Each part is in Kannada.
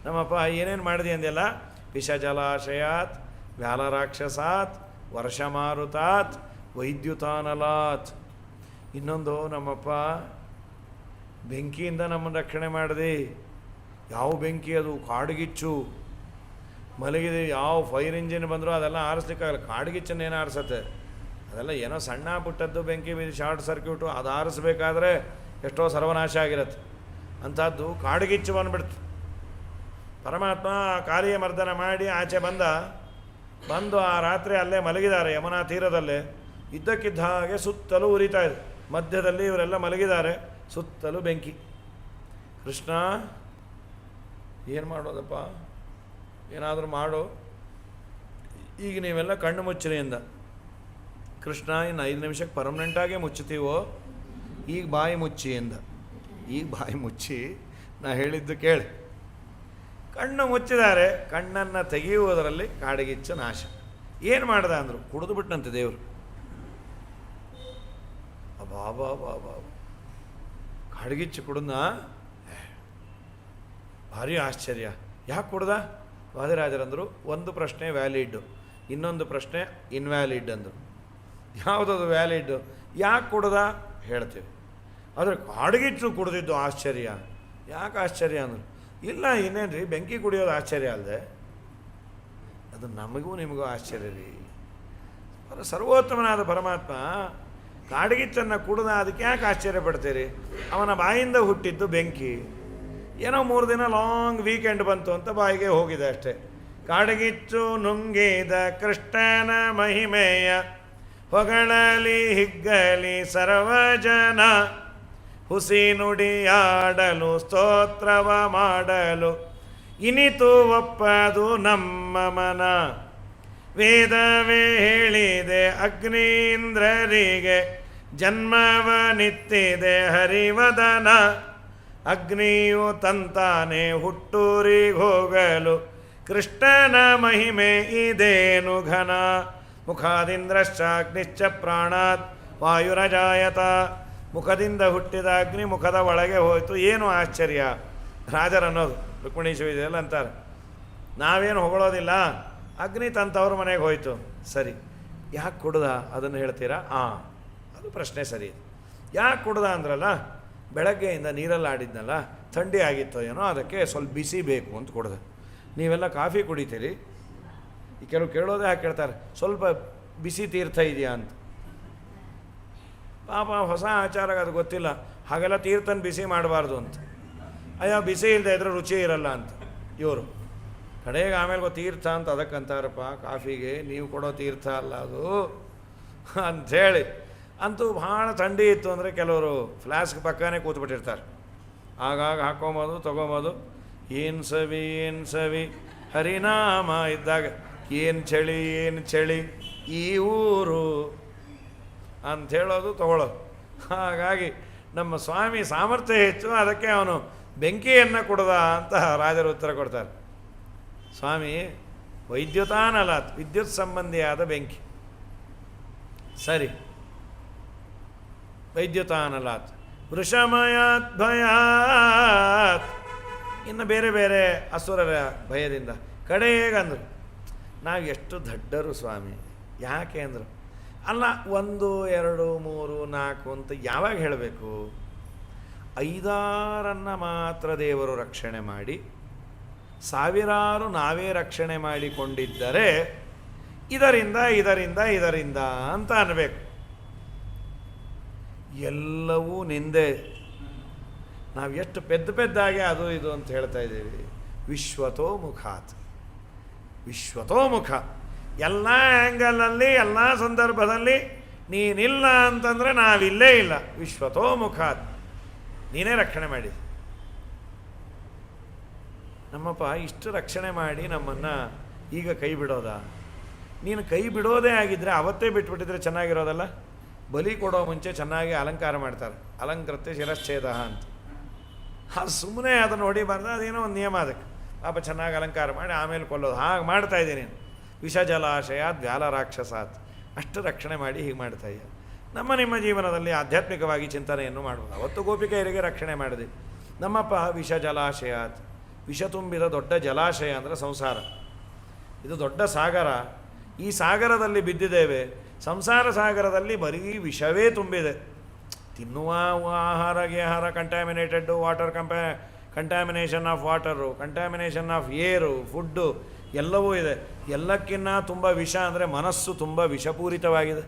ನಮ್ಮಪ್ಪ ಏನೇನು ಮಾಡಿದೆ ಅಂದೆಲ್ಲ, ವಿಷಜಲಾಶಯಾತ್ ವ್ಯಾಲರಾಕ್ಷಸಾತ್ ವರ್ಷಮಾರುತಾತ್ ವೈದ್ಯುತಾನಲಾತ್. ಇನ್ನೊಂದು, ನಮ್ಮಪ್ಪ ಬೆಂಕಿಯಿಂದ ನಮ್ಮನ್ನು ರಕ್ಷಣೆ ಮಾಡಿದೆ. ಯಾವ ಬೆಂಕಿ ಅದು? ಕಾಡುಗಿಚ್ಚು. ಮಲಗಿದೆ, ಯಾವ ಫೈರ್ ಇಂಜಿನ್ ಬಂದರೂ ಅದೆಲ್ಲ ಆರಿಸ್ಲಿಕ್ಕಾಗಲ್ಲ. ಕಾಡುಗಿಚ್ಚನ್ನೇನು ಆರಿಸತ್ತೆ? ಅದೆಲ್ಲ ಏನೋ ಸಣ್ಣ ಪುಟ್ಟದ್ದು ಬೆಂಕಿ ಬಿದ್ದು ಶಾರ್ಟ್ ಸರ್ಕ್ಯೂಟು, ಅದು ಆರಿಸ್ಬೇಕಾದ್ರೆ ಎಷ್ಟೋ ಸರ್ವನಾಶ ಆಗಿರತ್ತೆ. ಅಂಥದ್ದು ಕಾಡುಗಿಚ್ಚು ಬಂದುಬಿಡ್ತು. ಪರಮಾತ್ಮ ಕಾಲಿಯ ಮರ್ದನ ಮಾಡಿ ಆಚೆ ಬಂದು ಆ ರಾತ್ರಿ ಅಲ್ಲೇ ಮಲಗಿದ್ದಾರೆ ಯಮುನಾ ತೀರದಲ್ಲೇ. ಇದ್ದಕ್ಕಿದ್ದ ಹಾಗೆ ಸುತ್ತಲೂ ಉರಿತಾ ಇದೆ. ಮಧ್ಯದಲ್ಲಿ ಇವರೆಲ್ಲ ಮಲಗಿದ್ದಾರೆ, ಸುತ್ತಲೂ ಬೆಂಕಿ. ಕೃಷ್ಣ, ಏನು ಮಾಡೋದಪ್ಪ, ಏನಾದರೂ ಮಾಡು, ಈಗ ನೀವೆಲ್ಲ ಕಣ್ಣು ಮುಚ್ಚಿರಿ ಎಂದ. ಕೃಷ್ಣ, ಇನ್ನು 5 ನಿಮಿಷಕ್ಕೆ ಪರ್ಮನೆಂಟಾಗೇ ಮುಚ್ಚುತ್ತೀವೋ, ಈಗ ಬಾಯಿ ಮುಚ್ಚಿ ಎಂದ. ಈಗ ಬಾಯಿ ಮುಚ್ಚಿ ನಾ ಹೇಳಿದ್ದು ಕೇಳಿ. ಕಣ್ಣು ಮುಚ್ಚಿದ್ದಾರೆ. ಕಣ್ಣನ್ನು ತೆಗೆಯುವುದರಲ್ಲಿ ಕಾಡಿಗಿಚ್ಚು ನಾಶ. ಏನು ಮಾಡ್ದ ಅಂದರು? ಕುಡಿದು ಬಿಟ್ಟಂತೆ ದೇವರು. ಅಬಾಬಾಬಾಬಾ, ಕಾಡ್ಗಿಚ್ಚು ಕುಡಿದ್ನ? ಭಾರಿ ಆಶ್ಚರ್ಯ. ಯಾಕೆ ಕುಡ್ದ? ವಾದಿರಾಜರಂದರು, ಒಂದು ಪ್ರಶ್ನೆ ವ್ಯಾಲಿಡ್ಡು, ಇನ್ನೊಂದು ಪ್ರಶ್ನೆ ಇನ್ವ್ಯಾಲಿಡ್ ಅಂದರು. ಯಾವುದದು ವ್ಯಾಲಿಡ್ಡು? ಯಾಕೆ ಕುಡ್ದ ಹೇಳ್ತೀವಿ, ಆದರೆ ಕಾಡ್ಗಿಚ್ಚು ಕುಡಿದಿದ್ದು ಆಶ್ಚರ್ಯ. ಯಾಕೆ ಆಶ್ಚರ್ಯ ಅಂದರು? ಇಲ್ಲ, ಇನ್ನೇನು ರೀ, ಬೆಂಕಿ ಕುಡಿಯೋದು ಆಶ್ಚರ್ಯ ಅಲ್ಲದೆ, ಅದು ನಮಗೂ ನಿಮಗೂ ಆಶ್ಚರ್ಯ ರೀ. ಸರ್ವೋತ್ತಮನಾದ ಪರಮಾತ್ಮ ಕಾಡ್ಗಿಚ್ಚನ್ನು ಕುಡಿದ, ಅದಕ್ಕೆ ಯಾಕೆ ಆಶ್ಚರ್ಯ ಪಡ್ತೀರಿ? ಅವನ ಬಾಯಿಂದ ಹುಟ್ಟಿದ್ದು ಬೆಂಕಿ. ಏನೋ 3 ದಿನ ಲಾಂಗ್ ವೀಕೆಂಡ್ ಬಂತು ಅಂತ ಬಾಯಿಗೆ ಹೋಗಿದೆ ಅಷ್ಟೇ. ಕಾಡ್ಗಿಚ್ಚು ನುಂಗಿದ ಕೃಷ್ಣನ ಮಹಿಮೆಯ ಹೊಗಳಲಿ ಹಿಗ್ಗಲಿ ಸರ್ವಜನ, ಹುಸಿ ನುಡಿಯಾಡಲು ಸ್ತೋತ್ರವ ಮಾಡಲು ಇನಿತು ಒಪ್ಪದು ನಮ್ಮ ಮನ. ವೇದವೇ ಹೇಳಿದೆ ಅಗ್ನೀಂದ್ರರಿಗೆ ಜನ್ಮವನಿತ್ತಿದೆ ಹರಿವದನ. ಅಗ್ನಿಯು ತಂತಾನೆ ಹುಟ್ಟೂರಿಗೋಗಲು ಕೃಷ್ಣನ ಮಹಿಮೆ ಇದೇನು ಘನ. ಮುಖಾದಿಂದ್ರಶ್ಚಾಗ್ನಿಶ್ಚ ಪ್ರಾಣಾತ್ ವಾಯುರಜಾಯತ. ಮುಖದಿಂದ ಹುಟ್ಟಿದ ಅಗ್ನಿ ಮುಖದ ಒಳಗೆ ಹೋಯಿತು. ಏನು ಆಶ್ಚರ್ಯ! ರಾಜರನ್ನೋದು ರುಕ್ಮಿಣೀಶ್ವರ ಇದೆಲ್ಲ ಅಂತಾರೆ. ನಾವೇನು ಹೊಗಳೋದಿಲ್ಲ, ಅಗ್ನಿ ತಂತವ್ರ ಮನೆಗೆ ಹೋಯಿತು. ಸರಿ, ಯಾಕೆ ಕುಡ್ದ ಅದನ್ನು ಹೇಳ್ತೀರಾ? ಅದು ಪ್ರಶ್ನೆ ಸರಿ. ಯಾಕೆ ಕುಡ್ದ ಅಂದ್ರಲ್ಲ, ಬೆಳಗ್ಗೆಯಿಂದ ನೀರಲ್ಲಿ ಆಡಿದ್ನಲ್ಲ, ಥಂಡಿ ಆಗಿತ್ತೋ ಏನೋ, ಅದಕ್ಕೆ ಸ್ವಲ್ಪ ಬಿಸಿ ಬೇಕು ಅಂತ ಕುಡ್ದೆ. ನೀವೆಲ್ಲ ಕಾಫಿ ಕುಡಿತೀರಿ, ಈ ಕೆಲವು ಕೇಳೋದೇ ಹಾಗೆ ಕೇಳ್ತಾರೆ, ಸ್ವಲ್ಪ ಬಿಸಿ ತೀರ್ಥ ಇದೆಯಾ ಅಂತ. ಪಾಪ ಹೊಸ ಆಚಾರಕ್ಕೆ ಅದು ಗೊತ್ತಿಲ್ಲ, ಹಾಗೆಲ್ಲ ತೀರ್ಥನ ಬಿಸಿ ಮಾಡಬಾರ್ದು ಅಂತ. ಅಯ್ಯೋ, ಬಿಸಿ ಇಲ್ಲದೆ ಇದ್ರೆ ರುಚಿ ಇರಲ್ಲ ಅಂತ ಇವರು. ಕಡೆಗೆ ಆಮೇಲೆ ತೀರ್ಥ ಅಂತ ಅದಕ್ಕಂತಾರಪ್ಪ, ಕಾಫಿಗೆ ನೀವು ಕೊಡೋ ತೀರ್ಥ ಅಲ್ಲ ಅದು ಅಂಥೇಳಿ. ಅಂತೂ ಭಾಳ ಥಂಡಿ ಇತ್ತು ಅಂದರೆ ಕೆಲವರು ಫ್ಲಾಸ್ಕ್ ಪಕ್ಕನೇ ಕೂತ್ಬಿಟ್ಟಿರ್ತಾರೆ. ಆಗಾಗ ಹಾಕ್ಕೊಂಬೋದು, ತೊಗೊಂಬೋದು. ಏನು ಸವಿ ಹರಿನಾಮ ಇದ್ದಾಗ ಏನು ಚಳಿ ಈ ಊರು ಅಂಥೇಳೋದು ತೊಗೊಳ್ಳೋದು. ಹಾಗಾಗಿ ನಮ್ಮ ಸ್ವಾಮಿ ಸಾಮರ್ಥ್ಯ ಹೆಚ್ಚು, ಅದಕ್ಕೆ ಅವನು ಬೆಂಕಿಯನ್ನು ಕುಡ್ದ ಅಂತ ರಾಜರು ಉತ್ತರ ಕೊಡ್ತಾರೆ. ಸ್ವಾಮಿ ವೈದ್ಯುತಾನಲಾತ್, ವಿದ್ಯುತ್ ಸಂಬಂಧಿಯಾದ ಬೆಂಕಿ. ಸರಿ, ವೈದ್ಯುತಾನಲಾತ್ ವೃಷಮಯಾತ್ ಭಯಾತ್, ಇನ್ನು ಬೇರೆ ಬೇರೆ ಅಸುರರ ಭಯದಿಂದ. ಕಡೆ ಹೇಗಂದರು, ನಾವು ಎಷ್ಟು ದಡ್ಡರು ಸ್ವಾಮಿ. ಯಾಕೆ ಅಂದರು, ಅಲ್ಲ 1 2 3 4 ಅಂತ ಯಾವಾಗ ಹೇಳಬೇಕು? 5 ಮಾತ್ರ ದೇವರು ರಕ್ಷಣೆ ಮಾಡಿ ಸಾವಿರಾರು ನಾವೇ ರಕ್ಷಣೆ ಮಾಡಿಕೊಂಡಿದ್ದರೆ ಇದರಿಂದ ಅಂತ ಅನ್ನಬೇಕು. ಎಲ್ಲವೂ ನಿಂದೆ. ನಾವು ಎಷ್ಟು ಪೆದ್ದಾಗಿ ಅದು ಇದು ಅಂತ ಹೇಳ್ತಾ ಇದ್ದೀವಿ. ವಿಶ್ವತೋಮುಖ ಎಲ್ಲ ಆ್ಯಂಗಲಲ್ಲಿ ಎಲ್ಲ ಸಂದರ್ಭದಲ್ಲಿ ನೀನಿಲ್ಲ ಅಂತಂದರೆ ನಾವಿಲ್ಲೇ ಇಲ್ಲ. ವಿಶ್ವತೋಮುಖಾತ್, ನೀನೇ ರಕ್ಷಣೆ ಮಾಡಿ. ನಮ್ಮಪ್ಪ ಇಷ್ಟು ರಕ್ಷಣೆ ಮಾಡಿ ನಮ್ಮನ್ನು ಈಗ ಕೈ ಬಿಡೋದಾ? ನೀನು ಕೈ ಬಿಡೋದೇ ಆಗಿದ್ದರೆ ಅವತ್ತೇ ಬಿಟ್ಬಿಟ್ಟಿದ್ರೆ ಚೆನ್ನಾಗಿರೋದಲ್ಲ. ಬಲಿ ಕೊಡೋ ಮುಂಚೆ ಚೆನ್ನಾಗಿ ಅಲಂಕಾರ ಮಾಡ್ತಾರೆ, ಅಲಂಕೃತ್ಯ ಶಿರಶ್ಛೇದ ಅಂತ. ಅದು ಸುಮ್ಮನೆ ಅದನ್ನು ಹೊಡಿಬಾರ್ದು, ಅದೇನೋ ಒಂದು ನಿಯಮ ಅದಕ್ಕೆ. ಪಾಪ ಚೆನ್ನಾಗಿ ಅಲಂಕಾರ ಮಾಡಿ ಆಮೇಲೆ ಕೊಲ್ಲೋದು. ಹಾಗೆ ಮಾಡ್ತಾಯಿದ್ದೀನಿ. ವಿಷಜಲಾಶಯಾತ್ ವ್ಯಾಲರಾಕ್ಷಸಾತ್, ಅಷ್ಟು ರಕ್ಷಣೆ ಮಾಡಿ ಹೀಗೆ ಮಾಡ್ತಾಯಿದ್ದೆ. ನಿಮ್ಮ ಜೀವನದಲ್ಲಿ ಆಧ್ಯಾತ್ಮಿಕವಾಗಿ ಚಿಂತನೆಯನ್ನು ಮಾಡ್ಬೋದು. ಅವತ್ತು ಗೋಪಿಕೆಯರಿಗೆ ರಕ್ಷಣೆ ಮಾಡಿದೆ. ನಮ್ಮಪ್ಪ ವಿಷಜಲಾಶಯಾತ್ ವಿಷ ತುಂಬಿದ ದೊಡ್ಡ ಜಲಾಶಯ ಅಂದರೆ ಸಂಸಾರ. ಇದು ದೊಡ್ಡ ಸಾಗರ. ಈ ಸಾಗರದಲ್ಲಿ ಬಿದ್ದಿದ್ದೇವೆ. ಸಂಸಾರ ಸಾಗರದಲ್ಲಿ ಬರೀ ವಿಷವೇ ತುಂಬಿದೆ. ತಿನ್ನುವ ಆಹಾರ contaminated, water contamination of water, contamination of air, food ಎಲ್ಲವೂ ಇದೆ. ಎಲ್ಲಕ್ಕಿಂತ ತುಂಬ ವಿಷ ಅಂದರೆ ಮನಸ್ಸು ತುಂಬ ವಿಷಪೂರಿತವಾಗಿದೆ.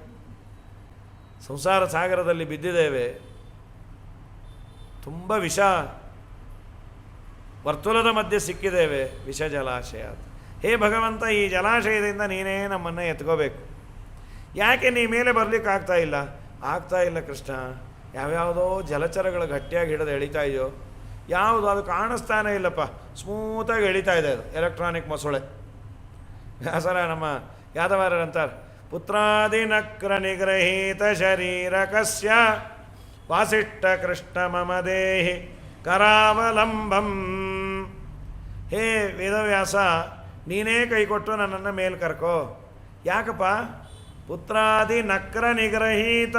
ಸಂಸಾರ ಸಾಗರದಲ್ಲಿ ಬಿದ್ದಿದ್ದೇವೆ. ತುಂಬ ವಿಷ ವರ್ತುಲದ ಮಧ್ಯೆ ಸಿಕ್ಕಿದ್ದೇವೆ. ವಿಷ ಜಲಾಶಯ. ಹೇ ಭಗವಂತ, ಈ ಜಲಾಶಯದಿಂದ ನೀನೇ ನಮ್ಮನ್ನು ಎತ್ಕೋಬೇಕು. ಯಾಕೆ ನೀ ಮೇಲೆ ಬರಲಿಕ್ಕೆ ಆಗ್ತಾ ಇಲ್ಲ ಕೃಷ್ಣ. ಯಾವ್ಯಾವುದೋ ಜಲಚರಗಳು ಗಟ್ಟಿಯಾಗಿ ಹಿಡಿದು ಎಳಿತಾ ಇದೆಯೋ, ಯಾವುದು ಅದು ಕಾಣಿಸ್ತಾನೇ ಇಲ್ಲಪ್ಪ. ಸ್ಮೂತಾಗಿ ಎಳಿತಾ ಇದೆ ಅದು, ಎಲೆಕ್ಟ್ರಾನಿಕ್ ಮೊಸಳೆ. ವ್ಯಾಸರ ನಮ್ಮ ಯಾದವಾರರಂತಾರೆ, ಪುತ್ರಾದಿನಕ್ರ ನಿಗ್ರಹೀತ ಶರೀರಕಸ್ಯ ವಾಸಿಷ್ಠ ಕೃಷ್ಣ ಮಮ ದೇಹಿ ಕರಾವಲಂಬಂ. ಹೇ ವೇದವ್ಯಾಸ, ನೀನೇ ಕೈ ಕೊಟ್ಟು ನನ್ನನ್ನು ಮೇಲೆ ಕರ್ಕೋ. ಯಾಕಪ್ಪ? ಪುತ್ರಾದಿ ನಕ್ರ ನಿಗ್ರಹೀತ.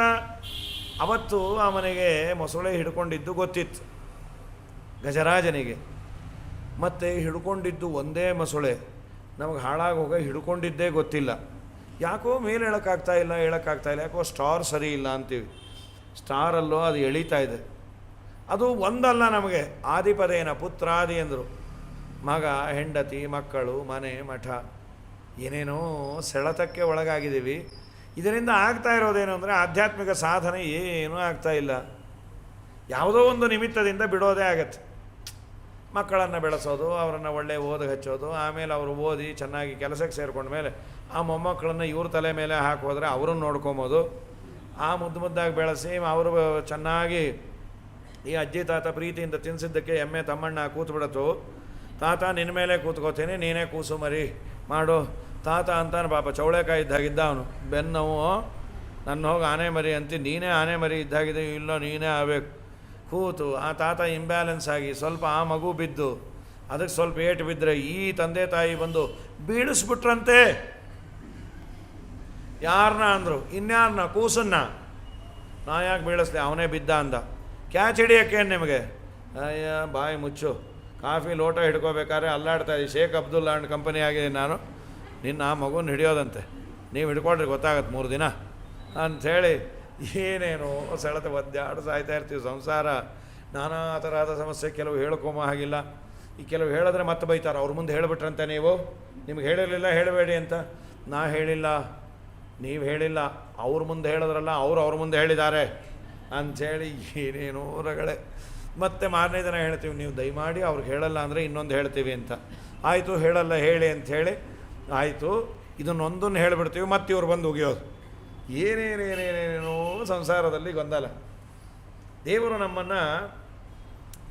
ಅವತ್ತು ಅವನಿಗೆ ಮೊಸಳೆ ಹಿಡ್ಕೊಂಡಿದ್ದು ಗೊತ್ತಿತ್ತು ಗಜರಾಜನಿಗೆ. ಮತ್ತು ಹಿಡ್ಕೊಂಡಿದ್ದು ಒಂದೇ ಮೊಸಳೆ. ನಮಗೆ ಹಾಳಾಗೋಗ ಹಿಡ್ಕೊಂಡಿದ್ದೇ ಗೊತ್ತಿಲ್ಲ. ಯಾಕೋ ಮೇಲೆ ಹೇಳೋಕ್ಕಾಗ್ತಾ ಇಲ್ಲ. ಯಾಕೋ ಸ್ಟಾರ್ ಸರಿ ಇಲ್ಲ ಅಂತೀವಿ. ಸ್ಟಾರಲ್ಲೋ ಅದು ಎಳೀತಾ ಇದೆ. ಅದು ಒಂದಲ್ಲ ನಮಗೆ. ಆದಿಪದೇನ ಪುತ್ರಾದಿ ಅಂದರು. ಮಗ, ಹೆಂಡತಿ, ಮಕ್ಕಳು, ಮನೆ, ಮಠ, ಏನೇನೋ ಸೆಳೆತಕ್ಕೆ ಒಳಗಾಗಿದ್ದೀವಿ. ಇದರಿಂದ ಆಗ್ತಾ ಇರೋದೇನು ಅಂದರೆ ಆಧ್ಯಾತ್ಮಿಕ ಸಾಧನೆ ಏನೂ ಆಗ್ತಾ ಇಲ್ಲ. ಯಾವುದೋ ಒಂದು ನಿಮಿತ್ತದಿಂದ ಬಿಡೋದೇ ಆಗತ್ತೆ. ಮಕ್ಕಳನ್ನು ಬೆಳೆಸೋದು, ಅವರನ್ನು ಒಳ್ಳೆ ಓದಿಗೆ ಹಚ್ಚೋದು, ಆಮೇಲೆ ಅವರು ಓದಿ ಚೆನ್ನಾಗಿ ಕೆಲಸಕ್ಕೆ ಸೇರ್ಕೊಂಡ ಮೇಲೆ ಆ ಮೊಮ್ಮಕ್ಕಳನ್ನು ಇವ್ರ ತಲೆ ಮೇಲೆ ಹಾಕೋದ್ರೆ ಅವರನ್ನು ನೋಡ್ಕೊಬೋದು. ಆ ಮುದ್ದಾಗಿ ಬೆಳೆಸಿ ಅವರು ಚೆನ್ನಾಗಿ ಈ ಅಜ್ಜಿ ತಾತ ಪ್ರೀತಿಯಿಂದ ತಿನ್ನಿಸಿದ್ದಕ್ಕೆ ಎಮ್ಮೆ ತಮ್ಮಣ್ಣ ಕೂತ್ಬಿಡತ್ತು. ತಾತ ನಿನ್ನ ಮೇಲೆ ಕೂತ್ಕೋತೀನಿ, ನೀನೇ ಕೂಸು ಮರಿ ಮಾಡು ತಾತ ಅಂತಾನೆ. ಪಾಪ ಚೌಳೆಕಾಯಿ ಇದ್ದಾಗಿದ್ದ ಅವನು. ಬೆನ್ನವು ನನ್ನ ಹೋಗಿ ಆನೆ ಮರಿ ಅಂತೀನಿ, ನೀನೇ ಆನೆ ಮರಿ ಇದ್ದಾಗಿದೆ. ಇಲ್ಲ, ನೀನೇ ಆಗಬೇಕು. ಕೂತು ಆ ತಾತ ಇಂಬ್ಯಾಲೆನ್ಸ್ ಆಗಿ ಸ್ವಲ್ಪ ಆ ಮಗು ಬಿದ್ದು ಅದಕ್ಕೆ ಸ್ವಲ್ಪ ಏಟು ಬಿದ್ದರೆ ಈ ತಂದೆ ತಾಯಿ ಬಂದು ಬೀಳಿಸ್ಬಿಟ್ರಂತೆ. ಯಾರನ್ನ ಅಂದರು? ಇನ್ಯಾರನ್ನ? ಕೂಸನ್ನ. ನಾ ಯಾಕೆ ಬೀಳಿಸ್ದೆ, ಅವನೇ ಬಿದ್ದ ಅಂದ. ಕ್ಯಾಚ್ ಹಿಡಿಯೋಕ್ಕೇನು ನಿಮಗೆ? ಅಯ್ಯ ಬಾಯಿ ಮುಚ್ಚು. ಕಾಫಿ ಲೋಟ ಹಿಡ್ಕೋಬೇಕಾದ್ರೆ ಅಲ್ಲಾಡ್ತಾ ಇದ್ದೀವಿ. ಶೇಖ್ ಅಬ್ದುಲ್ಲಾ ಅಂಡ್ ಕಂಪನಿ ಆಗಿದೆ ನಾನು. ನಿನ್ನ ಆ ಮಗುನ ಹಿಡಿಯೋದಂತೆ, ನೀವು ಹಿಡ್ಕೊಳ್ರಿ ಗೊತ್ತಾಗತ್ತೆ 3 ದಿನ ಅಂಥೇಳಿ ಏನೇನೋ ಸೆಳೆತ ಒದ್ದಾಡು ಸಾಯ್ತಾ ಇರ್ತೀವಿ. ಸಂಸಾರ ನಾನಾ ಥರದ ಸಮಸ್ಯೆ. ಕೆಲವು ಹೇಳ್ಕೊಂಬ ಹಾಗಿಲ್ಲ. ಈ ಕೆಲವು ಹೇಳಿದ್ರೆ ಮತ್ತೆ ಬೈತಾರೆ. ಅವ್ರ ಮುಂದೆ ಹೇಳಿಬಿಟ್ರಂತೆ, ನೀವು ನಿಮ್ಗೆ ಹೇಳಿರಲಿಲ್ಲ ಹೇಳಬೇಡಿ ಅಂತ. ನಾ ಹೇಳಿಲ್ಲ, ನೀವು ಹೇಳಿಲ್ಲ, ಅವ್ರ ಮುಂದೆ ಹೇಳಿದ್ರಲ್ಲ, ಅವ್ರ ಮುಂದೆ ಹೇಳಿದ್ದಾರೆ ಅಂಥೇಳಿ ಏನೇನೋ ರಗಳೆ. ಮತ್ತೆ ಮಾರನೇ ದಿನ ಹೇಳ್ತೀವಿ, ನೀವು ದಯಮಾಡಿ ಅವ್ರಿಗೆ ಹೇಳಲ್ಲ ಅಂದರೆ ಇನ್ನೊಂದು ಹೇಳ್ತೀವಿ ಅಂತ. ಆಯಿತು, ಹೇಳಲ್ಲ ಹೇಳಿ ಅಂಥೇಳಿ ಆಯಿತು, ಇದನ್ನೊಂದನ್ನು ಹೇಳಿಬಿಡ್ತೀವಿ, ಮತ್ತೆ ಇವ್ರು ಬಂದು ಉಗಿಯೋದು. ಏನೇನೇನೇನೇನೇನೋ ಸಂಸಾರದಲ್ಲಿ ಗೊಂದಲ. ದೇವರು ನಮ್ಮನ್ನು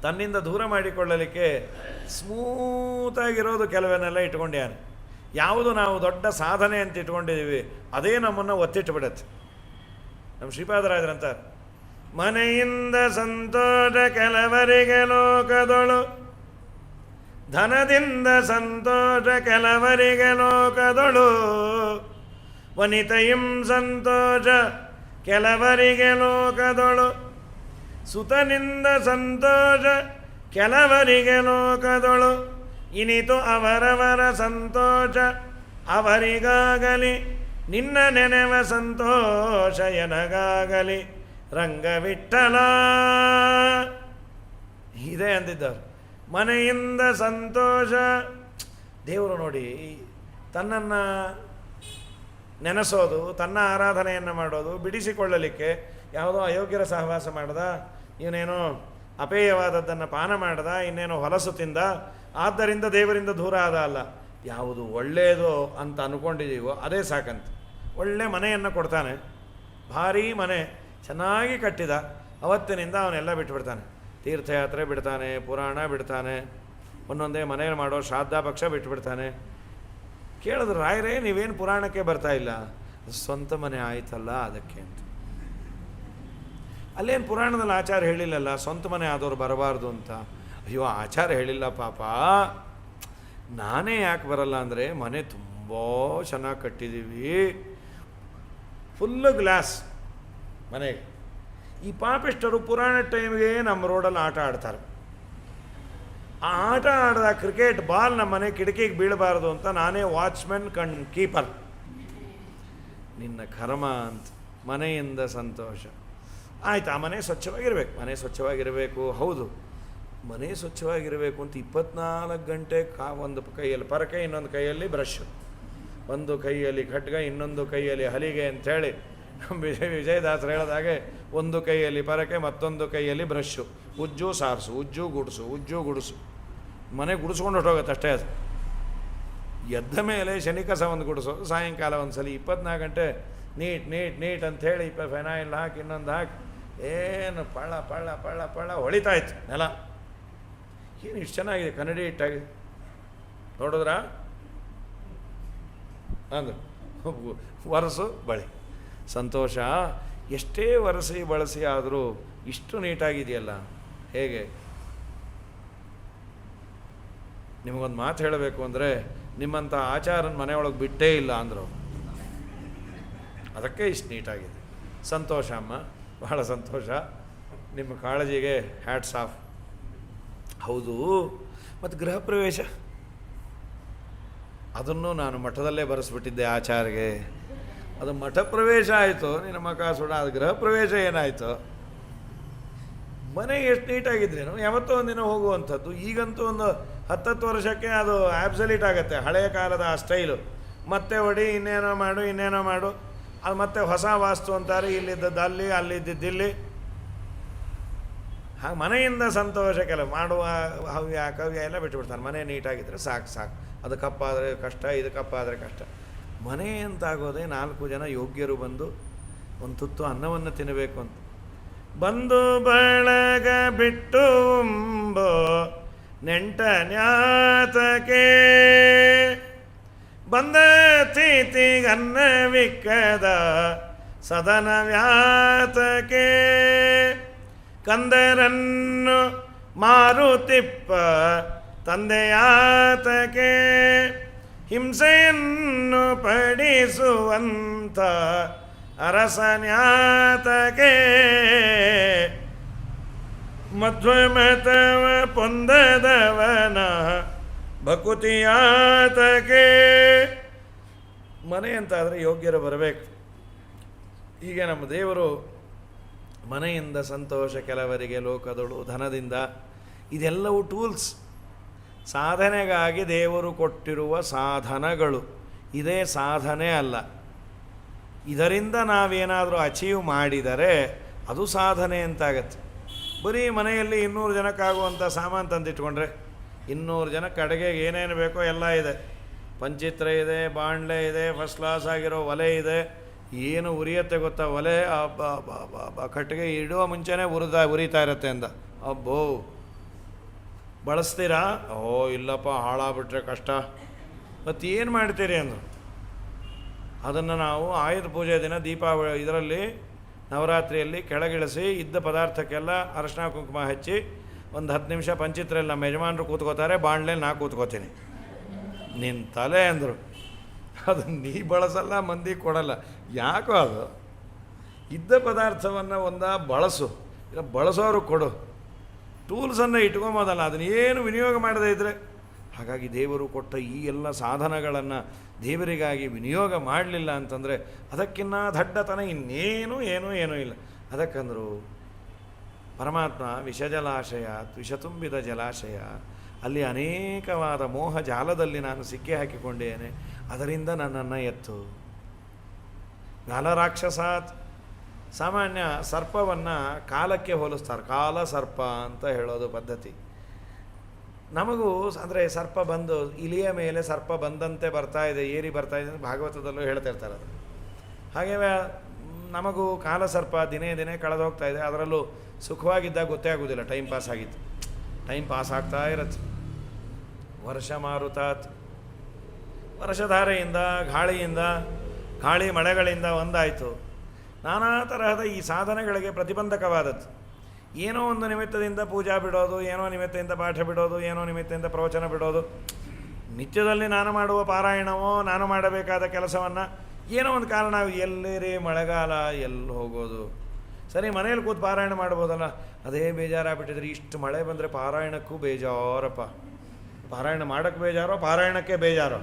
ತನ್ನಿಂದ ದೂರ ಮಾಡಿಕೊಳ್ಳಲಿಕ್ಕೆ ಸ್ಮೂತಾಗಿರೋದು ಕೆಲವನ್ನೆಲ್ಲ ಇಟ್ಕೊಂಡ್ಯಾನೆ. ಯಾವುದು ನಾವು ದೊಡ್ಡ ಸಾಧನೆ ಅಂತ ಇಟ್ಕೊಂಡಿದ್ದೀವಿ ಅದೇ ನಮ್ಮನ್ನು ಒತ್ತಿಟ್ಟುಬಿಡತ್ತೆ. ನಮ್ಮ ಶ್ರೀಪಾದರಾಜರಂತಾರೆ, ಮನೆಯಿಂದ ಸಂತೋಷ ಕೆಲವರಿಗೆ ಲೋಕದೊಳು, ಧನದಿಂದ ಸಂತೋಷ ಕೆಲವರಿಗೆ ಲೋಕದೊಳು, ವನಿತೆಯಂ ಸಂತೋಷ ಕೆಲವರಿಗೆ ಲೋಕದೊಳು, ಸುತನಿಂದ ಸಂತೋಷ ಕೆಲವರಿಗೆ ಲೋಕದೊಳು, ಇನಿತು ಅವರವರ ಸಂತೋಷ ಅವರಿಗಾಗಲಿ, ನಿನ್ನ ನೆನೆವ ಸಂತೋಷ ಎನಗಾಗಲಿ ರಂಗವಿಠಲ. ಇದೇ ಅಂದಿದ್ದಾರೆ. ಮನೆಯಿಂದ ಸಂತೋಷ. ದೇವರು ನೋಡಿ ತನ್ನನ್ನು ನೆನೆಸೋದು, ತನ್ನ ಆರಾಧನೆಯನ್ನು ಮಾಡೋದು, ಬಿಡಿಸಿಕೊಳ್ಳಲಿಕ್ಕೆ ಯಾವುದೋ ಅಯೋಗ್ಯರ ಸಹವಾಸ ಮಾಡ್ದ, ಇವನೇನೋ ಅಪೇಯವಾದದ್ದನ್ನು ಪಾನ ಮಾಡ್ದ, ಇನ್ನೇನೋ ಹೊಲಸು ತಿಂದ, ಆದ್ದರಿಂದ ದೇವರಿಂದ ದೂರ ಆದ ಅಲ್ಲ. ಯಾವುದು ಒಳ್ಳೆಯದು ಅಂತ ಅಂದ್ಕೊಂಡಿದ್ದೀವೋ ಅದೇ ಸಾಕಂತ. ಒಳ್ಳೆ ಮನೆಯನ್ನು ಕೊಡ್ತಾನೆ, ಭಾರೀ ಮನೆ ಚೆನ್ನಾಗಿ ಕಟ್ಟಿದ. ಅವತ್ತಿನಿಂದ ಅವನೆಲ್ಲ ಬಿಟ್ಬಿಡ್ತಾನೆ. ತೀರ್ಥಯಾತ್ರೆ ಬಿಡ್ತಾನೆ, ಪುರಾಣ ಬಿಡ್ತಾನೆ, ಒಂದೊಂದೇ ಮನೆಯಲ್ಲಿ ಮಾಡೋ ಶ್ರಾದ್ದ ಪಕ್ಷ ಬಿಟ್ಬಿಡ್ತಾನೆ. ಕೇಳಿದ್ರು, ರಾಯರೇ ನೀವೇನು ಪುರಾಣಕ್ಕೆ ಬರ್ತಾ ಇಲ್ಲ? ಸ್ವಂತ ಮನೆ ಆಯ್ತಲ್ಲ ಅದಕ್ಕೆ ಅಂತ. ಅಲ್ಲೇನು ಪುರಾಣದಲ್ಲಿ ಆಚಾರ ಹೇಳಿಲ್ಲಲ್ಲ ಸ್ವಂತ ಮನೆ ಆದವ್ರು ಬರಬಾರ್ದು ಅಂತ. ಅಯ್ಯೋ, ಆಚಾರ ಹೇಳಿಲ್ಲ ಪಾಪ. ನಾನೇ ಯಾಕೆ ಬರಲ್ಲ ಅಂದರೆ ಮನೆ ತುಂಬ ಚೆನ್ನಾಗಿ ಕಟ್ಟಿದ್ದೀವಿ, ಫುಲ್ಲು ಗ್ಲಾಸ್ ಮನೆಗೆ. ಈ ಪಾಪಿಷ್ಟರು ಪುರಾಣ ಟೈಮ್ಗೆ ನಮ್ಮ ರೋಡಲ್ಲಿ ಆಟ ಆಡ್ತಾರೆ. ಆ ಆಟ ಆಡಿದ ಕ್ರಿಕೆಟ್ ಬಾಲ್ ನಮ್ಮ ಮನೆ ಕಿಟಕಿಗೆ ಬೀಳಬಾರ್ದು ಅಂತ ನಾನೇ ವಾಚ್ಮೆನ್ ಕೀಪರ್. ನಿನ್ನ ಕರ್ಮ ಅಂತ. ಮನೆಯಿಂದ ಸಂತೋಷ ಆಯ್ತು. ಆ ಮನೆ ಸ್ವಚ್ಛವಾಗಿರಬೇಕು, ಮನೆ ಸ್ವಚ್ಛವಾಗಿರಬೇಕು. ಹೌದು, ಮನೆ ಸ್ವಚ್ಛವಾಗಿರಬೇಕು ಅಂತ 24 ಗಂಟೆ ಒಂದು ಕೈಯಲ್ಲಿ ಪರಕೆ, ಇನ್ನೊಂದು ಕೈಯಲ್ಲಿ ಬ್ರಷ್, ಒಂದು ಕೈಯಲ್ಲಿ ಖಡ್ಗ, ಇನ್ನೊಂದು ಕೈಯಲ್ಲಿ ಹಲಿಗೆ ಅಂಥೇಳಿ ವಿಜಯದಾಸರು ಹೇಳಿದಾಗೆ ಒಂದು ಕೈಯಲ್ಲಿ ಪರಕೆ, ಮತ್ತೊಂದು ಕೈಯಲ್ಲಿ ಬ್ರಷ್ಷು. ಉಜ್ಜು ಸಾರಿಸು, ಉಜ್ಜು ಗುಡಿಸು, ಉಜ್ಜು ಗುಡಿಸು. ಮನೆ ಗುಡಿಸ್ಕೊಂಡು ಹೊಟ್ಟೋಗುತ್ತೆ ಅಷ್ಟೇ. ಅದು ಎದ್ದ ಮೇಲೆ ಶನಿಕಸ ಒಂದು ಗುಡಿಸೋದು, ಸಾಯಂಕಾಲ ಒಂದು ಸಲ 24 ಗಂಟೆ ನೀಟ್ ನೀಟ್ ನೀಟ್ ಅಂಥೇಳಿ ಫೆನಾಯಿಲ್ ಹಾಕಿ ಇನ್ನೊಂದು ಹಾಕಿ ಏನು ಪಳ್ಳ ಪಳ್ಳ ಪಳ್ಳ ಪಳ್ಳ ಹೊಳಿತಾಯ್ತು ನೆಲ. ಏನು ಇಷ್ಟು ಚೆನ್ನಾಗಿದೆ, ಕನ್ನಡಿ ಇಟ್ಟಾಗಿದೆ ನೋಡಿದ್ರಾ ಅಂದರು. ಒರೆಸು ಬಳಿ ಸಂತೋಷ. ಎಷ್ಟೇ ಒರೆಸಿ ಬಳಸಿ ಆದರೂ ಇಷ್ಟು ನೀಟಾಗಿದೆಯಲ್ಲ ಹೇಗೆ? ನಿಮಗೊಂದು ಮಾತು ಹೇಳಬೇಕು ಅಂದರೆ, ನಿಮ್ಮಂಥ ಆಚಾರನ ಮನೆಯೊಳಗೆ ಬಿಟ್ಟೇ ಇಲ್ಲ ಅಂದರು. ಅದಕ್ಕೆ ಇಷ್ಟು ನೀಟಾಗಿದೆ. ಸಂತೋಷ ಅಮ್ಮ, ಬಹಳ ಸಂತೋಷ. ನಿಮ್ಮ ಕಾಳಜಿಗೆ ಹ್ಯಾಟ್ಸ್ ಆಫ್. ಹೌದು, ಮತ್ತು ಗೃಹ ಪ್ರವೇಶ ಅದನ್ನು ನಾನು ಮಠದಲ್ಲೇ ಬರೆಸ್ಬಿಟ್ಟಿದ್ದೆ ಆಚಾರ್ಯಗೆ. ಅದು ಮಠ ಪ್ರವೇಶ ಆಯಿತು, ನಿನ್ನ ಮಕ ಸುಡ. ಅದು ಗೃಹ ಪ್ರವೇಶ ಏನಾಯಿತು? ಮನೆ ಎಷ್ಟು ನೀಟಾಗಿದ್ರೇನು ಯಾವತ್ತೋ ಒಂದಿನ ಹೋಗುವಂಥದ್ದು. ಈಗಂತೂ ಒಂದು 10 ವರ್ಷಕ್ಕೆ ಅದು ಆಬ್ಸಲ್ಯೂಟ್ ಆಗುತ್ತೆ. ಹಳೆಯ ಕಾಲದ ಆ ಸ್ಟೈಲು ಮತ್ತೆ ಹೊಡಿ, ಇನ್ನೇನೋ ಮಾಡು ಇನ್ನೇನೋ ಮಾಡು. ಅದು ಮತ್ತೆ ಹೊಸ ವಾಸ್ತು ಅಂತಾರೆ. ಇಲ್ಲಿದ್ದದ್ದು ಅಲ್ಲಿ, ಅಲ್ಲಿದ್ದಿದ್ದಿಲ್ಲಿ. ಹಾಗೆ ಮನೆಯಿಂದ ಸಂತೋಷ ಕೆಲವು ಮಾಡುವ ಹವ್ಯ ಕವ್ಯ ಎಲ್ಲ ಬಿಟ್ಟುಬಿಡ್ತಾರೆ. ಮನೆ ನೀಟಾಗಿದ್ದರೆ ಸಾಕು ಸಾಕು. ಅದು ಕಪ್ಪಾದರೆ ಕಷ್ಟ, ಇದು ಕಪ್ಪಾದರೆ ಕಷ್ಟ. ಮನೆ ಅಂತಾಗೋದೇ 4 ಜನ ಯೋಗ್ಯರು ಬಂದು ಒಂದು ತುತ್ತು ಅನ್ನವನ್ನು ತಿನ್ನಬೇಕು ಅಂತ. ಬಂದು ಬಳಗ ಬಿಟ್ಟು ಉಂಬೋ ನೆಂಟನ್ಯಾತಕೆ, ಬಂದ ತಿಥಿಗನ್ನವಿಕ್ಕದ ಸದನ ವ್ಯಾತಕೆ, ಕಂದರನ್ನು ಮಾರುತಿಪ್ಪ ತಂದೆಯಾತಕೆ, ಹಿಂಸೆಯನ್ನು ಪಡಿಸುವಂಥ ಅರಸನ್ಯಾತಕೆ, ಮಧ್ವಮತವ ಪೊಂದದವನ ಭಕುತಿಯಾತಕೆ. ಮನೆ ಅಂತಾದರೆ ಯೋಗ್ಯರು ಬರಬೇಕು. ಹೀಗೆ ನಮ್ಮ ದೇವರು ಮನೆಯಿಂದ ಸಂತೋಷ, ಕೆಲವರಿಗೆ ಲೋಕದಳು ಧನದಿಂದ. ಇದೆಲ್ಲವೂ ಟೂಲ್ಸ್, ಸಾಧನೆಗಾಗಿ ದೇವರು ಕೊಟ್ಟಿರುವ ಸಾಧನಗಳು. ಇದೇ ಸಾಧನೆ ಅಲ್ಲ. ಇದರಿಂದ ನಾವೇನಾದರೂ ಅಚೀವ್ ಮಾಡಿದರೆ ಅದು ಸಾಧನೆ ಅಂತಾಗತ್ತೆ. ಬರೀ ಮನೆಯಲ್ಲಿ 200 ಜನಕ್ಕಾಗುವಂಥ ಸಾಮಾನು ತಂದಿಟ್ಕೊಂಡ್ರೆ, 200 ಜನಕ್ಕೆ ಅಡುಗೆಗೆ ಏನೇನು ಬೇಕೋ ಎಲ್ಲ ಇದೆ. ಪಂಚಿತ್ರ ಇದೆ, ಬಾಣಲೆ ಇದೆ, ಫಸ್ಟ್ ಕ್ಲಾಸ್ ಆಗಿರೋ ಒಲೆ ಇದೆ. ಏನು ಉರಿಯತ್ತೆ ಗೊತ್ತಾ ಒಲೆ? ಕಟ್ಟಿಗೆ ಇಡುವ ಮುಂಚೆನೇ ಉರಿತಾ ಇರುತ್ತೆ ಅಂದ. ಅಬ್ಬೋ, ಬಳಸ್ತೀರಾ? ಓ ಇಲ್ಲಪ್ಪ, ಹಾಳಾಗ್ಬಿಟ್ರೆ ಕಷ್ಟ. ಮತ್ತೇನು ಮಾಡ್ತೀರಿ ಅಂದರು. ಅದನ್ನು ನಾವು ಆಯುಧ ಪೂಜೆ ದಿನ ದೀಪಾವಳಿ ಇದರಲ್ಲಿ ನವರಾತ್ರಿಯಲ್ಲಿ ಕೆಳಗಿಳಿಸಿ ಇದ್ದ ಪದಾರ್ಥಕ್ಕೆಲ್ಲ ಅರಶಿನ ಕುಂಕುಮ ಹಚ್ಚಿ ಒಂದು 10 ನಿಮಿಷ ಪಂಚಿತ್ರೆಯಲ್ಲಿ ನಮ್ಮ ಯಜಮಾನರು ಕೂತ್ಕೋತಾರೆ, ಬಾಣಲೆಯಲ್ಲಿ ನಾ ಕೂತ್ಕೋತೀನಿ. ನಿನ್ನ ತಲೆ ಅಂದರು. ಅದು ನೀ ಬಳಸಲ್ಲ, ಮಂದಿ ಕೊಡಲ್ಲ. ಯಾಕೋ ಅದು ಇದ್ದ ಪದಾರ್ಥವನ್ನು ಬಳಸು, ಇಲ್ಲ ಬಳಸೋರು ಕೊಡು. ಟೂಲ್ಸನ್ನು ಇಟ್ಕೊಂಬೋದಲ್ಲ, ಅದನ್ನೇನು ವಿನಿಯೋಗ ಮಾಡದೇ ಇದ್ದರೆ. ಹಾಗಾಗಿ ದೇವರು ಕೊಟ್ಟ ಈ ಎಲ್ಲ ಸಾಧನಗಳನ್ನು ದೇವರಿಗಾಗಿ ವಿನಿಯೋಗ ಮಾಡಲಿಲ್ಲ ಅಂತಂದರೆ ಅದಕ್ಕಿನ್ನ ದಡ್ಡತನ ಇನ್ನೇನು ಏನೂ ಇಲ್ಲ. ಅದಕ್ಕಂದರು ಪರಮಾತ್ಮ ವಿಷಜಲಾಶಯ, ವಿಷತುಂಬಿದ ಜಲಾಶಯ, ಅಲ್ಲಿ ಅನೇಕವಾದ ಮೋಹ ಜಾಲದಲ್ಲಿ ನಾನು ಸಿಕ್ಕಿ ಹಾಕಿಕೊಂಡೇನೆ, ಅದರಿಂದ ನನ್ನನ್ನು ಎತ್ತು. ಕಾಲರಾಕ್ಷಸಾತ್. ಸಾಮಾನ್ಯ ಸರ್ಪವನ್ನು ಕಾಲಕ್ಕೆ ಹೋಲಿಸ್ತಾರೆ, ಕಾಲ ಸರ್ಪ ಅಂತ ಹೇಳೋದು ಪದ್ಧತಿ. ನಮಗೂ ಅಂದರೆ ಸರ್ಪ ಬಂದು ಇಲಿಯ ಮೇಲೆ ಸರ್ಪ ಬಂದಂತೆ ಬರ್ತಾ ಇದೆ, ಏರಿ ಬರ್ತಾ ಇದೆ ಅಂತ ಭಾಗವತದಲ್ಲೂ ಹೇಳ್ತಿರ್ತಾರೆ. ಅದು ಹಾಗೆ ನಮಗೂ ಕಾಲಸರ್ಪ ದಿನೇ ದಿನೇ ಕಳೆದು ಹೋಗ್ತಾ ಇದೆ. ಅದರಲ್ಲೂ ಸುಖವಾಗಿದ್ದಾಗ ಗೊತ್ತೇ ಆಗೋದಿಲ್ಲ, ಟೈಮ್ ಪಾಸ್ ಆಗಿತ್ತು. ಟೈಮ್ ಪಾಸ್ ಆಗ್ತಾ ಇರತ್ತೆ. ವರ್ಷ ಮಾರುತಾತ್. ವರ್ಷಧಾರೆಯಿಂದ, ಗಾಳಿ ಮಳೆಗಳಿಂದ ಒಂದಾಯಿತು. ನಾನಾ ತರಹದ ಈ ಸಾಧನೆಗಳಿಗೆ ಪ್ರತಿಬಂಧಕವಾದದ್ದು. ಏನೋ ಒಂದು ನಿಮಿತ್ತದಿಂದ ಪೂಜಾ ಬಿಡೋದು, ಏನೋ ನಿಮಿತ್ತದಿಂದ ಪಾಠ ಬಿಡೋದು, ಏನೋ ನಿಮಿತ್ತದಿಂದ ಪ್ರವಚನ ಬಿಡೋದು. ನಿತ್ಯದಲ್ಲಿ ನಾನು ಮಾಡುವ ಪಾರಾಯಣವೋ, ನಾನು ಮಾಡಬೇಕಾದ ಕೆಲಸವನ್ನು ಏನೋ ಒಂದು ಕಾರಣ, ಎಲ್ಲಿರಿ ಮಳೆಗಾಲ, ಎಲ್ಲಿ ಹೋಗೋದು, ಸರಿ ಮನೇಲಿ ಕೂತು ಪಾರಾಯಣ ಮಾಡ್ಬೋದಲ್ಲ, ಅದೇ ಬೇಜಾರಾಗ್ಬಿಟ್ಟಿದ್ರೆ. ಇಷ್ಟು ಮಳೆ ಬಂದರೆ ಪಾರಾಯಣಕ್ಕೂ ಬೇಜಾರಪ್ಪ. ಪಾರಾಯಣ ಮಾಡೋಕ್ಕೆ ಬೇಜಾರೋ, ಪಾರಾಯಣಕ್ಕೆ ಬೇಜಾರೋ.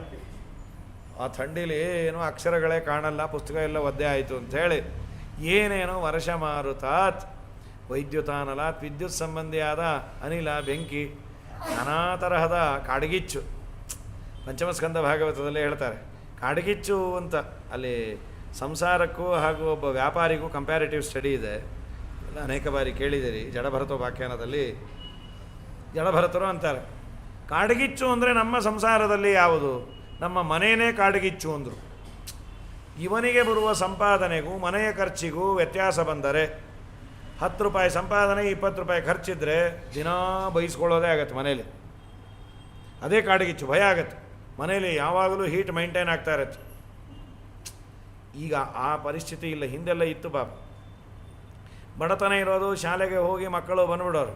ಆ ಥಂಡಿಲಿ ಏನೋ ಅಕ್ಷರಗಳೇ ಕಾಣಲ್ಲ, ಪುಸ್ತಕ ಎಲ್ಲ ಒದ್ದೆ ಆಯಿತು ಅಂಥೇಳಿ ಏನೇನೋ ವರ್ಷ ಮಾರುತಾತ್ ವೈದ್ಯುತಾನಲಾತ್, ವಿದ್ಯುತ್ ಸಂಬಂಧಿಯಾದ ಅನಿಲ, ಬೆಂಕಿ, ನಾನಾ ತರಹದ ಕಾಡ್ಗಿಚ್ಚು. ಪಂಚಮಸ್ಕಂದ ಭಾಗವತದಲ್ಲೇ ಹೇಳ್ತಾರೆ ಕಾಡ್ಗಿಚ್ಚು ಅಂತ. ಅಲ್ಲಿ ಸಂಸಾರಕ್ಕೂ ಹಾಗೂ ಒಬ್ಬ ವ್ಯಾಪಾರಿಗೂ ಕಂಪ್ಯಾರಿಟಿವ್ ಸ್ಟಡಿ ಇದೆ, ಎಲ್ಲ ಅನೇಕ ಬಾರಿ ಕೇಳಿದ್ದೀರಿ. ಜಡಭರತೋಪಾಖ್ಯಾನದಲ್ಲಿ ಜಡಭರತರು ಅಂತಾರೆ ಕಾಡ್ಗಿಚ್ಚು ಅಂದರೆ ನಮ್ಮ ಸಂಸಾರದಲ್ಲಿ ಯಾವುದು, ನಮ್ಮ ಮನೆಯೇ ಕಾಡ್ಗಿಚ್ಚು ಅಂದರು. ಇವನಿಗೆ ಬರುವ ಸಂಪಾದನೆಗೂ ಮನೆಯ ಖರ್ಚಿಗೂ ವ್ಯತ್ಯಾಸ ಬಂದರೆ, 10 ರೂಪಾಯಿ ಸಂಪಾದನೆ 20 ರೂಪಾಯಿ ಖರ್ಚಿದ್ರೆ ದಿನಾ ಬೈಸ್ಕೊಳ್ಳೋದೇ ಆಗತ್ತೆ ಮನೇಲಿ. ಅದೇ ಕಾಡ್ಗಿಚ್ಚು, ಭಯ ಆಗತ್ತೆ ಮನೇಲಿ. ಯಾವಾಗಲೂ ಹೀಟ್ ಮೈಂಟೈನ್ ಆಗ್ತಾ ಇರತ್ತೆ. ಈಗ ಆ ಪರಿಸ್ಥಿತಿ ಇಲ್ಲ, ಹಿಂದೆಲ್ಲ ಇತ್ತು ಪಾಪ. ಬಡತನ ಇರೋದು, ಶಾಲೆಗೆ ಹೋಗಿ ಮಕ್ಕಳು ಬಂದ್ಬಿಡೋರು,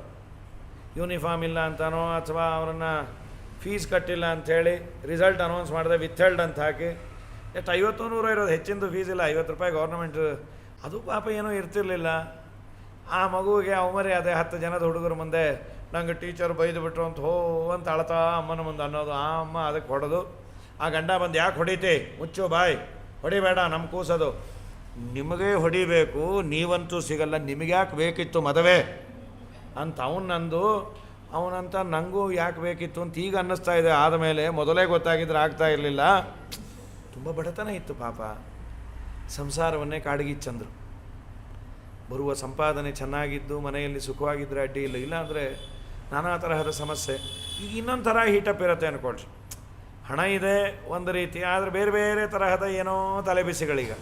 ಯೂನಿಫಾರ್ಮ್ ಇಲ್ಲ ಅಂತನೋ ಅಥವಾ ಅವರನ್ನು ಫೀಸ್ ಕಟ್ಟಿಲ್ಲ ಅಂಥೇಳಿ ರಿಸಲ್ಟ್ ಅನೌನ್ಸ್ ಮಾಡಿದೆ ವಿಥೆಲ್ಡ್ ಅಂತ ಹಾಕಿ ಎಷ್ಟು 50-100 ಇರೋದು, ಹೆಚ್ಚಿಂದು ಫೀಸ್ ಇಲ್ಲ, 50 ರೂಪಾಯಿ ಗೌರ್ಮೆಂಟ್. ಅದು ಪಾಪ ಏನೂ ಇರ್ತಿರ್ಲಿಲ್ಲ. ಆ ಮಗುವಿಗೆ ಅವಮರ್ಯಾದೆ 10 ಜನದ ಹುಡುಗರ ಮುಂದೆ ನಂಗೆ ಟೀಚರ್ ಬೈದು ಬಿಟ್ರು ಅಂತ ಹೋ ಅಂತ ಅಳ್ತಾ ಅಮ್ಮನ ಮುಂದೆ ಅನ್ನೋದು. ಆ ಅಮ್ಮ ಅದಕ್ಕೆ ಹೊಡೆದು, ಆ ಗಂಡ ಬಂದು ಯಾಕೆ ಹೊಡಿತೆ, ಮುಚ್ಚು ಬಾಯ್, ಹೊಡಿಬೇಡ ನಮ್ಮ ಕೂಸೋದು. ನಿಮಗೇ ಹೊಡಿಬೇಕು, ನೀವಂತೂ ಸಿಗಲ್ಲ, ನಿಮಗ್ಯಾಕೆ ಬೇಕಿತ್ತು ಮದುವೆ ಅಂತ ಅವನಂದು. ಅವನಂತ ನನಗೂ ಯಾಕೆ ಬೇಕಿತ್ತು ಅಂತ ಈಗ ಅನ್ನಿಸ್ತಾ ಇದೆ ಆದಮೇಲೆ. ಮೊದಲೇ ಗೊತ್ತಾಗಿದ್ರೆ ಆಗ್ತಾ ಇರಲಿಲ್ಲ. ತುಂಬ ಬಡತನ ಇತ್ತು ಪಾಪ. ಸಂಸಾರವನ್ನೇ ಕಾಡ್ಗಿಚ್ಚಂದರು. ಬರುವ ಸಂಪಾದನೆ ಚೆನ್ನಾಗಿದ್ದು ಮನೆಯಲ್ಲಿ ಸುಖವಾಗಿದ್ದರೆ ಅಡ್ಡಿ ಇಲ್ಲ, ಇಲ್ಲಾಂದರೆ ನಾನಾ ತರಹದ ಸಮಸ್ಯೆ. ಈಗ ಇನ್ನೊಂದು ಥರ ಹೀಟಪ್ ಇರುತ್ತೆ ಅಂದ್ಕೊಳ್ರಿ. ಹಣ ಇದೆ ಒಂದು ರೀತಿ, ಆದರೆ ಬೇರೆ ಬೇರೆ ತರಹದ ಏನೋ ತಲೆಬಿಸಿಗಳೀಗ.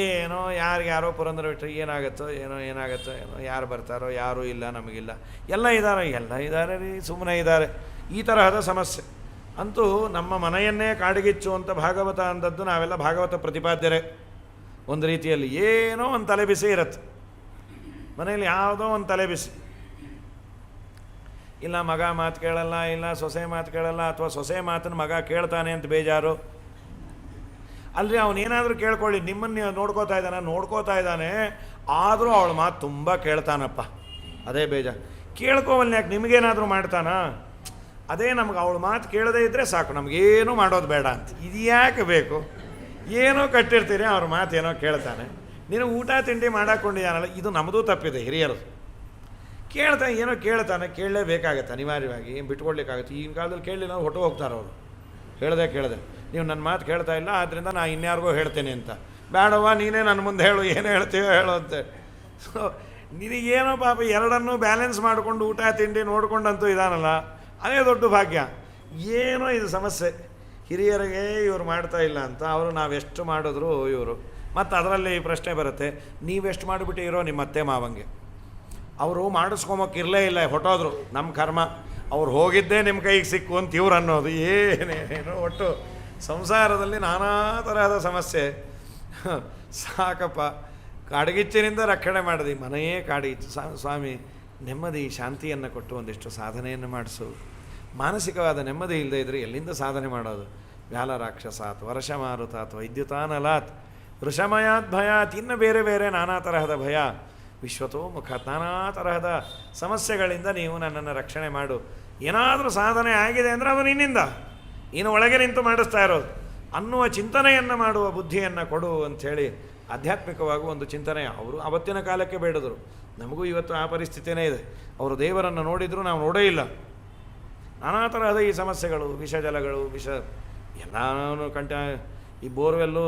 ಏನೋ ಯಾರೋ ಪುರಂದರ ಬಿಟ್ಟರೆ ಏನಾಗುತ್ತೋ ಏನೋ ಯಾರು ಬರ್ತಾರೋ ಯಾರೂ ಇಲ್ಲ, ನಮಗಿಲ್ಲ, ಎಲ್ಲ ಇದ್ದಾರೆ ರೀ, ಸುಮ್ಮನೆ ಇದ್ದಾರೆ, ಈ ತರಹದ ಸಮಸ್ಯೆ. ಅಂತೂ ನಮ್ಮ ಮನೆಯನ್ನೇ ಕಾಡ್ಗಿಚ್ಚು ಅಂತ ಭಾಗವತ ಅಂದದ್ದು ನಾವೆಲ್ಲ ಭಾಗವತ ಪ್ರತಿಪಾದ್ಯರೇ. ಒಂದು ರೀತಿಯಲ್ಲಿ ಏನೋ ಒಂದು ತಲೆಬಿಸಿ ಇರುತ್ತೆ ಮನೆಯಲ್ಲಿ, ಯಾವುದೋ ಒಂದು ತಲೆಬಿಸಿ. ಇಲ್ಲ ಮಗ ಮಾತು ಕೇಳಲ್ಲ, ಇಲ್ಲ ಸೊಸೆ ಮಾತು ಕೇಳಲ್ಲ, ಅಥವಾ ಸೊಸೆ ಮಾತನ್ನು ಮಗ ಕೇಳ್ತಾನೆ ಅಂತ ಬೇಜಾರು. ಅಲ್ರಿ ಅವನೇನಾದರೂ ಕೇಳ್ಕೊಳ್ಳಿ, ನಿಮ್ಮನ್ನು ನೋಡ್ಕೋತಾ ಇದ್ದಾನೆ, ಆದರೂ ಅವಳ ಮಾತು ತುಂಬ ಕೇಳ್ತಾನಪ್ಪ, ಅದೇ ಬೇಜಾರು. ಕೇಳ್ಕೋವಲ್ನ ಯಾಕೆ, ನಿಮಗೇನಾದರೂ ಮಾಡ್ತಾನಾ? ಅದೇ ನಮ್ಗೆ ಅವಳ ಮಾತು ಕೇಳದೇ ಇದ್ದರೆ ಸಾಕು, ನಮಗೇನೂ ಮಾಡೋದು ಬೇಡ ಅಂತ. ಇದು ಯಾಕೆ ಬೇಕು? ಏನೋ ಕಟ್ಟಿರ್ತೀರಿ, ಅವ್ರ ಮಾತು ಏನೋ ಕೇಳ್ತಾನೆ. ನೀನು ಊಟ ತಿಂಡಿ ಮಾಡಾಕೊಂಡಿದ್ದಾನಲ್ಲ, ಇದು ನಮ್ಮದು ತಪ್ಪಿದೆ ಹಿರಿಯರದು. ಏನೋ ಕೇಳ್ತಾನೆ, ಕೇಳಲೇಬೇಕಾಗತ್ತೆ ಅನಿವಾರ್ಯವಾಗಿ, ಏನು ಬಿಟ್ಕೊಡ್ಲಿಕ್ಕಾಗುತ್ತೆ. ಈಗಿನ ಕಾಲದಲ್ಲಿ ಕೇಳಲಿಲ್ಲ ಹೊಟ್ಟು ಹೋಗ್ತಾರೆ ಅವರು. ಕೇಳದೆ ನೀವು ನನ್ನ ಮಾತು ಕೇಳ್ತಾ ಇಲ್ಲ, ಆದ್ದರಿಂದ ನಾನು ಇನ್ಯಾರಿಗೋ ಹೇಳ್ತೇನೆ ಅಂತ. ಬೇಡವ್ವ, ನೀನೇ ನನ್ನ ಮುಂದೆ ಹೇಳು, ಏನು ಹೇಳ್ತೀವೋ ಹೇಳು ಅಂತೆ. ಸೊ ನಿನಗೇನೋ ಪಾಪ ಎರಡನ್ನೂ ಬ್ಯಾಲೆನ್ಸ್ ಮಾಡಿಕೊಂಡು ಊಟ ತಿಂಡಿ ನೋಡ್ಕೊಂಡಂತೂ ಇದಾನಲ್ಲ, ಅದೇ ದೊಡ್ಡ ಭಾಗ್ಯ. ಏನೋ ಇದು ಸಮಸ್ಯೆ, ಹಿರಿಯರಿಗೆ ಇವರು ಮಾಡ್ತಾ ಇಲ್ಲ ಅಂತ ಅವರು ನಾವೆಷ್ಟು ಮಾಡಿದ್ರು ಇವರು. ಮತ್ತು ಅದರಲ್ಲಿ ಈ ಪ್ರಶ್ನೆ ಬರುತ್ತೆ, ನೀವೆಷ್ಟು ಮಾಡಿಬಿಟ್ಟಿರೋ ನಿಮ್ಮ ಅತ್ತೆ ಮಾವಂಗೆ. ಅವರು ಮಾಡಿಸ್ಕೊಂಬೋಕ್ಕಿರಲೇ ಇಲ್ಲ, ಹೊಟ್ಟೋದ್ರು, ನಮ್ಮ ಕರ್ಮ, ಅವ್ರು ಹೋಗಿದ್ದೇ ನಿಮ್ಮ ಕೈಗೆ ಸಿಕ್ಕು ಅಂತ ಇವ್ರು ಅನ್ನೋದು. ಏನೇನೋ ಒಟ್ಟು ಸಂಸಾರದಲ್ಲಿ ನಾನಾ ತರಹದ ಸಮಸ್ಯೆ. ಸಾಕಪ್ಪ, ಕಾಡ್ಗಿಚ್ಚಿನಿಂದ ರಕ್ಷಣೆ ಮಾಡಿದೆ, ಮನೆಯೇ ಕಾಡ್ಗಿಚ್ಚು. ಸ್ವಾಮಿ ನೆಮ್ಮದಿ ಶಾಂತಿಯನ್ನು ಕೊಟ್ಟು ಒಂದಿಷ್ಟು ಸಾಧನೆಯನ್ನು ಮಾಡಿಸು. ಮಾನಸಿಕವಾದ ನೆಮ್ಮದಿ ಇಲ್ಲದೆ ಇದ್ದರೆ ಎಲ್ಲಿಂದ ಸಾಧನೆ ಮಾಡೋದು? ವ್ಯಾಲ ರಾಕ್ಷಸಾತ್, ವರ್ಷ ಮಾರುತಾತ್, ವೈದ್ಯುತಾನಲಾತ್, ವೃಷಮಯಾತ್ ಭಯಾತ್, ಇನ್ನು ಬೇರೆ ಬೇರೆ ನಾನಾ ತರಹದ ಭಯ, ವಿಶ್ವತೋ ಮುಖ, ನಾನಾ ತರಹದ ಸಮಸ್ಯೆಗಳಿಂದ ನೀವು ನನ್ನನ್ನು ರಕ್ಷಣೆ ಮಾಡು. ಏನಾದರೂ ಸಾಧನೆ ಆಗಿದೆ ಅಂದರೆ ಅದು ನಿನ್ನಿಂದ, ನೀನು ಒಳಗೆ ನಿಂತು ಮಾಡಿಸ್ತಾ ಇರೋದು ಅನ್ನುವ ಚಿಂತನೆಯನ್ನು ಮಾಡುವ ಬುದ್ಧಿಯನ್ನು ಕೊಡು ಅಂಥೇಳಿ ಆಧ್ಯಾತ್ಮಿಕವಾಗಿ ಒಂದು ಚಿಂತನೆ ಅವರು ಅವತ್ತಿನ ಕಾಲಕ್ಕೆ ಬೇಡಿದರು. ನಮಗೂ ಇವತ್ತು ಆ ಪರಿಸ್ಥಿತಿಯೇ ಇದೆ. ಅವರು ದೇವರನ್ನು ನೋಡಿದರೂ ನಾವು ನೋಡೇ ಇಲ್ಲ. ನಾನಾ ತರಹದ ಈ ಸಮಸ್ಯೆಗಳು, ವಿಷಜಲಗಳು, ಎಲ್ಲನೂ ಈ ಬೋರ್ವೆಲ್ಲು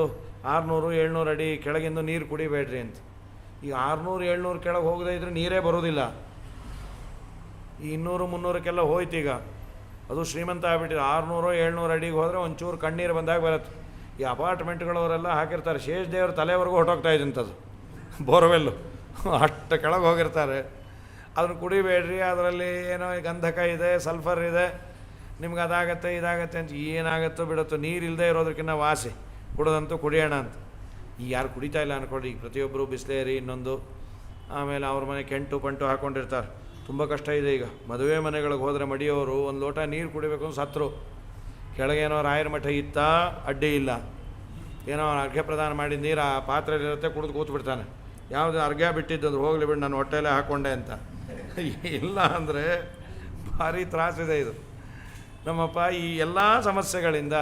600-700 ಅಡಿ ಕೆಳಗಿಂದು ನೀರು ಕುಡಿಬೇಡ್ರಿ ಅಂತ. ಈಗ 600-700 ಕೆಳಗೆ ಹೋಗದೇ ಇದ್ದರೆ ನೀರೇ ಬರೋದಿಲ್ಲ. ಈ 200-300ಕ್ಕೆಲ್ಲ ಹೋಯ್ತು ಈಗ, ಅದು ಶ್ರೀಮಂತ ಆಗ್ಬಿಟ್ಟಿದೆ. 600-700 ಅಡಿಗೆ ಹೋದರೆ ಒಂಚೂರು ಕಣ್ಣೀರು ಬಂದಾಗ ಬರುತ್ತೆ. ಈ ಅಪಾರ್ಟ್ಮೆಂಟ್ಗಳವರೆಲ್ಲ ಹಾಕಿರ್ತಾರೆ, ಶೇಷ್ ದೇವ್ರ ತಲೆವರೆಗೂ ಹೊಟ್ಟೋಗ್ತಾ ಇದ್ದಂಥದ್ದು ಬೋರ್ವೆಲ್ಲು, ಅಷ್ಟು ಕೆಳಗೆ ಹೋಗಿರ್ತಾರೆ. ಅದನ್ನು ಕುಡಿಬೇಡ್ರಿ, ಅದರಲ್ಲಿ ಏನೋ ಗಂಧಕ ಇದೆ, ಸಲ್ಫರ್ ಇದೆ, ನಿಮ್ಗೆ ಅದಾಗತ್ತೆ ಇದಾಗತ್ತೆ ಅಂತ. ಏನಾಗುತ್ತೋ ಬಿಡುತ್ತೋ, ನೀರಿಲ್ಲದೆ ಇರೋದಕ್ಕಿಂತ ವಾಸಿ, ಕುಡಿದಂತೂ ಕುಡಿಯೋಣ ಅಂತ. ಈಗ ಯಾರು ಕುಡಿತಾ ಇಲ್ಲ ಅಂದ್ಕೊಳ್ರಿ, ಈಗ ಪ್ರತಿಯೊಬ್ಬರು ಬಿಸ್ಲೇರಿ ಇನ್ನೊಂದು, ಆಮೇಲೆ ಅವ್ರ ಮನೆ ಕೆಂಟು ಪಂಟು ಹಾಕ್ಕೊಂಡಿರ್ತಾರೆ. ತುಂಬ ಕಷ್ಟ ಇದೆ ಈಗ. ಮದುವೆ ಮನೆಗಳಿಗೆ ಹೋದರೆ ಮಡಿಯೋರು ಒಂದು ಲೋಟ ನೀರು ಕುಡಿಬೇಕು ಅಂತ ಸತ್ರು. ಕೆಳಗೇನೋ ರಾಯರ ಮಠ ಇತ್ತಾ ಅಡ್ಡಿ ಇಲ್ಲ, ಏನೋ ಅರ್ಘ್ಯ ಪ್ರದಾನ ಮಾಡಿದ ನೀರು ಆ ಪಾತ್ರೆಯಲ್ಲಿರುತ್ತೆ, ಕುಡಿದು ಕೂತ್ಬಿಡ್ತಾನೆ. ಯಾವುದು ಅರ್ಘ್ಯ ಬಿಟ್ಟಿದ್ದು ಹೋಗಲಿ ಬಿಡು ನಾನು ಹೊಟ್ಟೆಲ್ಲೇ ಹಾಕ್ಕೊಂಡೆ ಅಂತ. ಇಲ್ಲ ಅಂದರೆ ಭಾರಿ ತ್ರಾಸಿದೆ ಇದು. ನಮ್ಮಪ್ಪ ಈ ಎಲ್ಲ ಸಮಸ್ಯೆಗಳಿಂದ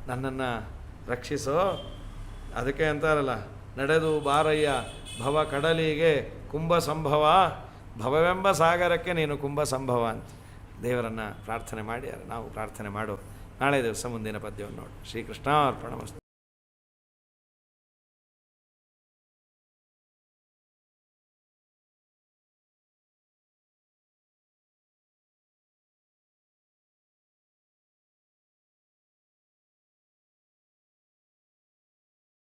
ನನ್ನನ್ನು ರಕ್ಷಿಸೋ. ಅದಕ್ಕೆ ಅಂತಾರಲ್ಲ, ನಡೆದು ಬಾರಯ್ಯ ಭವ ಕಡಲಿಗೆ ಕುಂಭ ಸಂಭವ, ಭವವೆಂಬ ಸಾಗರಕ್ಕೆ ನೀನು ಕುಂಭ ಸಂಭವ ಅಂತ ದೇವರನ್ನು ಪ್ರಾರ್ಥನೆ ಮಾಡಿ ನಾವು ಪ್ರಾರ್ಥನೆ ಮಾಡು. ನಾಳೆ ದಿವಸ ಮುಂದಿನ ಪದ್ಯವನ್ನು ನೋಡಿ. ಶ್ರೀಕೃಷ್ಣಾರ್ಪಣಮಸ್ತು.